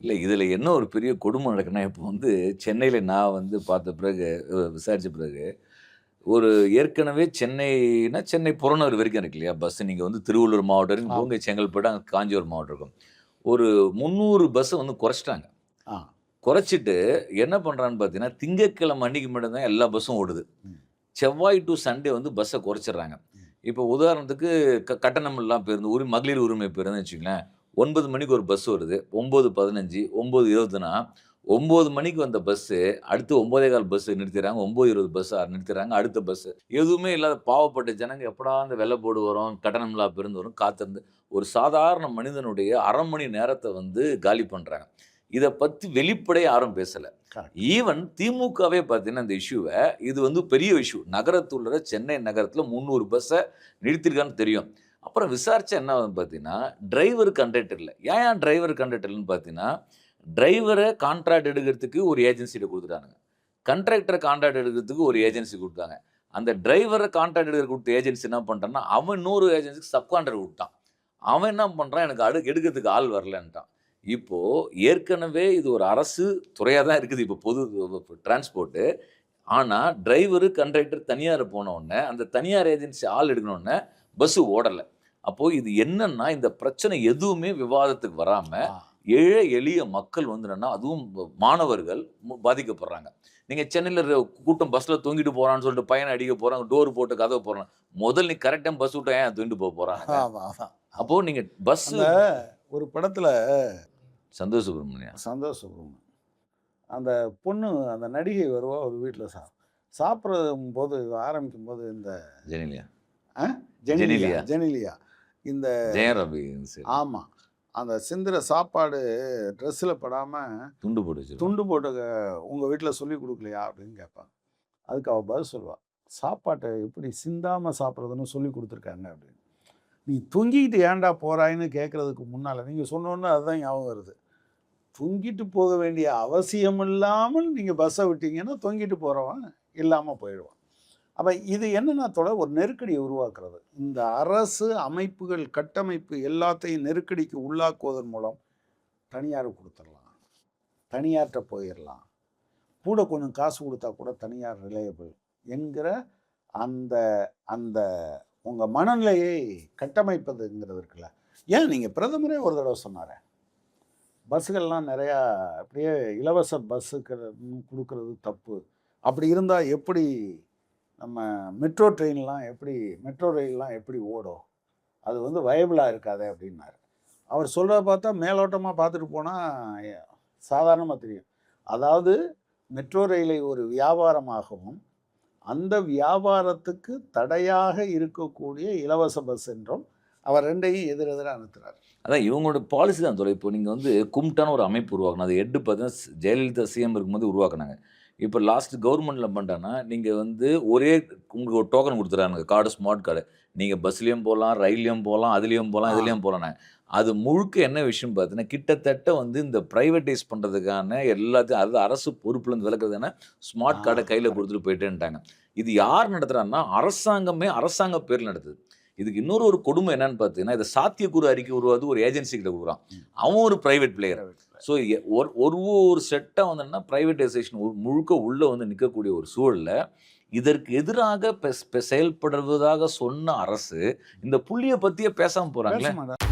இல்ல இதில என்ன ஒரு பெரிய கொடுமை நடக்குன்னா, இப்போ வந்து சென்னையில நான் வந்து பார்த்த பிறகு விசாரிச்ச பிறகு, ஒரு ஏற்கனவே சென்னைனா சென்னை புறநகர் வரைக்கும் இருக்கு இல்லையா? பஸ் நீங்க வந்து திருவள்ளூர் மாவட்டம் வரைக்கும் ஆமா. போங்க, செங்கல்பட்டு, அங்க காஞ்சிபுரம் மாவட்டம் இருக்கும். ஒரு 300 பஸ்ஸ வந்து குறைச்சுட்டாங்க. ஆ. குறைச்சிட்டு என்ன பண்றான்னு பார்த்தீங்கன்னா, திங்கட்கிழமை அன்னைக்கு மட்டும் தான் எல்லா பஸ்ஸும் ஓடுது. ம். செவ்வாய் டூ சண்டே வந்து பஸ்ஸ குறைச்சிடுறாங்க. ம். இப்போ உதாரணத்துக்கு கட்டணம் இல்லா பேருந்து, ஒரு மகளிர் உரிமை பேருந்துன்னு வச்சுக்கங்களேன். 9 மணிக்கு ஒரு பஸ் வருது. 9:15, 9:20னா 9 மணிக்கு வந்த பஸ்ஸு, அடுத்து 9:15 பஸ் நிறுத்திறாங்க. 9:20 பஸ் நிறுத்திறாங்க. அடுத்த பஸ். எதுவுமே இல்லாத பாவப்பட்ட ஜனங்க எப்படா அந்த வெள்ள போர்டு வரும், கட்டணமில்லா பேருந்து வரும் காத்திருந்து ஒரு சாதாரண மனிதனுடைய 1/2 மணி நேரத்த வந்து காலி பண்றாங்க. இத பத்தி வெளிப்படையா யாரும் பேசல. கரெக்ட். ஈவன் திமுகவே பார்த்தீங்கன்னா, இந்த இஷ்யூவ இது வந்து பெரிய இஷ்யூ. நகரத்துள்ள சென்னை நகரத்தில 300 பஸ்ஸ நிறுத்தியிருக்கான்னு தெரியும். அப்புறம் விசாரிச்சா என்ன ஆகுதுன்னு பார்த்தீங்கன்னா, டிரைவர், கண்டக்டர் இல்ல. ஏன் டிரைவர், கண்டக்டர் இல்லன்னு பார்த்தீங்கன்னா, டிரைவர கான்ட்ராக்ட் எடுக்கிறதுக்கு ஒரு ஏஜென்சிட்ட குடுத்துட்டானுங்க. கண்டக்டர கான்ட்ராக்ட் எடுக்கிறதுக்கு ஒரு ஏஜென்சி குடுத்தாங்க. அந்த டிரைவர கான்ட்ராக்ட் எடுக்க குடுத்த ஏஜென்சி என்ன பண்ணிட்டான்னா, அவன் இன்னொரு ஏஜென்சிக்கு சப் கான்ட்ராக்ட் குடுத்தான். அவன் என்ன பண்றான், எனக்கு எடுக்கிறதுக்கு ஆள் வரலன்ட்டான். இப்போ ஏற்கனவே இது ஒரு அரசு துறையா தான் இருக்குது. இப்போ பொது டிரான்ஸ்போர்ட்டு. ஆனா, டிரைவரு, கண்டக்டர் தனியார் போன உடனே, அந்த தனியார் ஏஜென்சி ஆள் எடுக்கணும்னே பஸ் ஓடல. அப்போ இது என்னன்னா, இந்த பிரச்சனை எதுவுமே விவாதத்துக்கு வராம, ஆ. ஏழை எளிய மக்கள் வந்து என்னன்னா, அதுவும் மாணவர்கள் பாதிக்கப்படுறாங்க. நீங்க சென்னையில கூட்டம் பஸ்ல தூங்கிட்டு போறான்னு சொல்லிட்டு பையன அடிக்க போறாங்க. டோர் போட்டு கதவ போடுறாங்க. முதல்ல நீ கரெக்ட் டைம் பஸ் விட்டா ஏன் தூக்கிட்டு போறானுங்க? ஆமா, ஆமா. அப்போ நீங்க பஸ் அந்த ஒரு படத்துல சந்தோஷ் சுப்ரமணியன். சந்தோஷ் சுப்ரமணியம். அந்த பொண்ணு அந்த நடிகை வருவா ஒரு வீட்ல சாப்பிடும்போது ஆரம்பிக்கும்போது இந்த ஜெனிலியா. அ ஜெனிலியா ஜெனிலியா. ஜெனிலியா. இந்த ஜெயம் ரவி சரி. ஆமா. அந்த சிந்துற சாப்பாடு ட்ரெஸ்ஸில படாம துண்டு போட்டு வச்சிருக்கான். துண்டு போட்டு உங்க வீட்ல சொல்லிக் குடுக்கலையா? அப்படின்னு கேட்பாங்க. அதுக்கு அவ பதில் சொல்லுவா. சாப்பாட்ட எப்படி சிந்தாம சாப்பிடுறதுன்னு சொல்லிக் குடுத்துருக்காங்க அப்படின்னு. நீ தூங்கிக்கிட்டு ஏன்டா போறாய்ன்னு கேட்கறதுக்கு முன்னால நீங்க சொன்னோனே அதுதான் ஞாபகம் வருது. தொங்கிட்டு போக வேண்டிய அவசியம் இல்லாமல் நீங்க பஸ்ஸ விட்டீங்கன்னா, தொங்கிட்டு போறவன் இல்லாம போயிடுவான். அப்ப இது என்னன்னா ஒரு நெருக்கடிய உருவாக்குறது. இந்த அரசு அமைப்புகள், கட்டமைப்பு எல்லாத்தையும் நெருக்கடிக்கு உள்ளாக்குவதன் மூலம் தனியாருக்கு குடுத்துறலாம். தனியார்ட்ட போயிரலாம். கூட கொஞ்சம் காசு குடுத்தா கூட தனியார் ரிலையபிள் என்கிற அந்த அந்த உங்க மனநிலையை கட்டமைப்பதுங்கிறது இருக்குல்ல. ஏன் நீங்க பிரதமரே ஒரு தடவ சொன்னாரே. பஸ்ஸுகள்லாம் நிறையா அப்படியே இலவச பஸ்ஸுக்கு குடுக்குறது தப்பு. அப்படி இருந்தா எப்படி நம்ம மெட்ரோ ரயில்லாம் எப்படி ஓடும்? அது வந்து வயபிளா இருக்காதே அப்படின்னாரு. அவர் சொல்றத பார்த்தா மேலோட்டமா பார்த்துட்டு போனா சாதாரணமா தெரியும். அதாவது மெட்ரோ ரயிலை ஒரு வியாபாரமாகவும், அந்த வியாபாரத்துக்கு தடையாக இருக்கக்கூடிய இலவச பஸ் என்றும் அவர் 2யும் எதிரெதிரா நிறுத்துறாரு. அதான் இவங்களோட பாலிசி தான் தோழர். இப்போ நீங்க வந்து கும்டான்னு ஒரு அமைப்பு உருவாக்கணும். அது ஹெட் பார்த்தீங்கன்னா, ஜெயலலிதா சிஎம் இருக்கும்போது உருவாக்குனாங்க. இப்போ லாஸ்ட் கவர்மெண்ட்ல பண்ணிட்டாங்கன்னா, நீங்க வந்து ஒரே உங்களுக்கு ஒரு டோக்கன் குடுத்துறானுங்க. Card smart card. நீங்க பஸ்லயும் போலாம், ரயில்லயும் போலாம், அதுலயும் போலாம், ஆ. இதுலயும் போலாம்னாங்க. அது முழுக்க என்ன விஷயம் பார்த்தீங்கன்னா, கிட்டத்தட்ட வந்து இந்த பிரைவேட்டைஸ் பண்றதுக்கான எல்லாத்தையும் அதாவது அரசு பொறுப்புலருந்து விலக்குறதுக்கான ஸ்மார்ட் கார்ட கையில கரெக்ட். குடுத்துட்டு போயிட்டேன்ட்டாங்க. இது யார் நடத்துறான்னா, அரசாங்கமே அரசாங்க பேர்ல நடத்துது. இதுக்கு இன்னொரு ஒரு கொடுமை என்னன்னு பார்த்தீங்கன்னா, இத சாத்தியக்கூறு அறிக்கை உருவாது ஒரு ஏஜென்சி கிட்ட குடுக்குறான். ம். அவன் ஒரு பிரைவேட் பிளேயர். பிரைவேட்ல. ஸோ ஒரு செட்டா வந்தோம்னா பிரைவேட்டைசேஷன் முழுக்க உள்ள வந்து நிக்கக்கூடிய ஒரு சூழல்ல, இதற்கு எதிராக செயல்படுவதாக சொன்ன அரசு, இந்த புள்ளிய பத்தியே பேசாம பேச போறாங்களே! மாட்டார்.